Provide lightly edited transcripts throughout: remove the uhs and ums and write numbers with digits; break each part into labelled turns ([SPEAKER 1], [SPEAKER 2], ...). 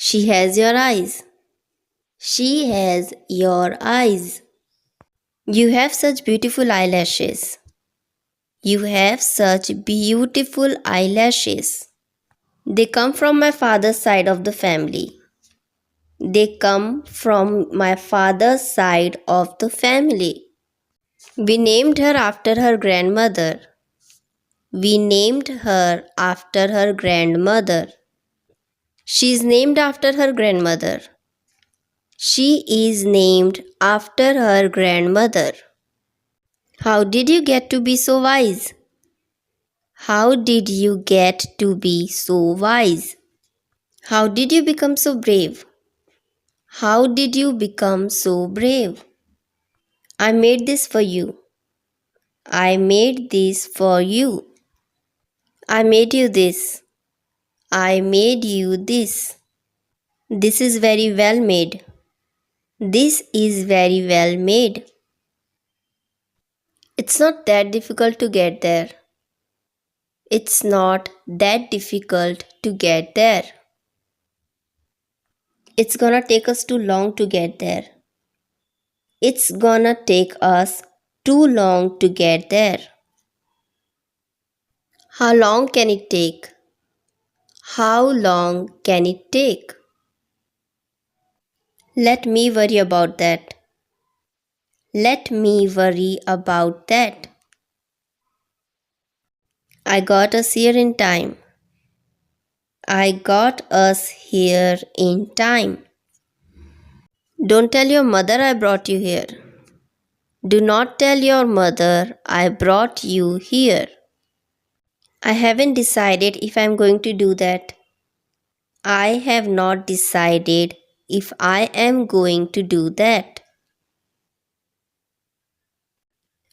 [SPEAKER 1] She has your eyes. She has your eyes. You have such beautiful eyelashes. You have such beautiful eyelashes. They come from my father's side of the family. They come from my father's side of the family. We named her after her grandmother. We named her after her grandmother. She is named after her grandmother. She is named after her grandmother. How did you get to be so wise? How did you get to be so wise? How did you become so brave? How did you become so brave? I made this for you. I made this for you. I made you this. I made you this. This is very well made. This is very well made. It's not that difficult to get there. It's not that difficult to get there. It's gonna take us too long to get there. It's gonna take us too long to get there. How long can it take? How long can it take? Let me worry about that. Let me worry about that. I got us here in time. I got us here in time. Don't tell your mother I brought you here. Do not tell your mother I brought you here. I haven't decided if I'm going to do that. I have not decided if I am going to do that.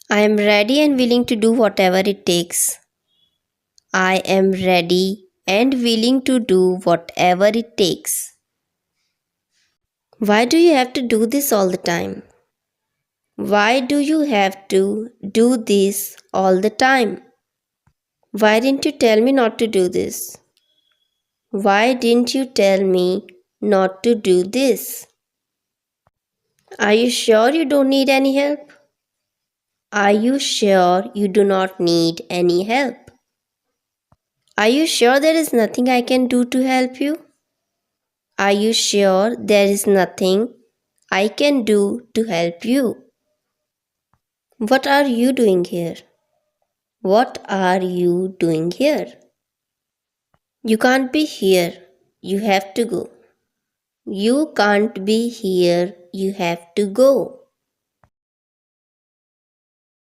[SPEAKER 1] I am ready and willing to do whatever it takes. I am ready and willing to do whatever it takes. Why do you have to do this all the time? Why do you have to do this all the time? Why didn't you tell me not to do this? Why didn't you tell me not to do this? Are you sure you don't need any help? Are you sure you do not need any help? Are you sure there is nothing I can do to help you? Are you sure there is nothing I can do to help you? What are you doing here? What are you doing here? You can't be here. You have to go. You can't be here. You have to go.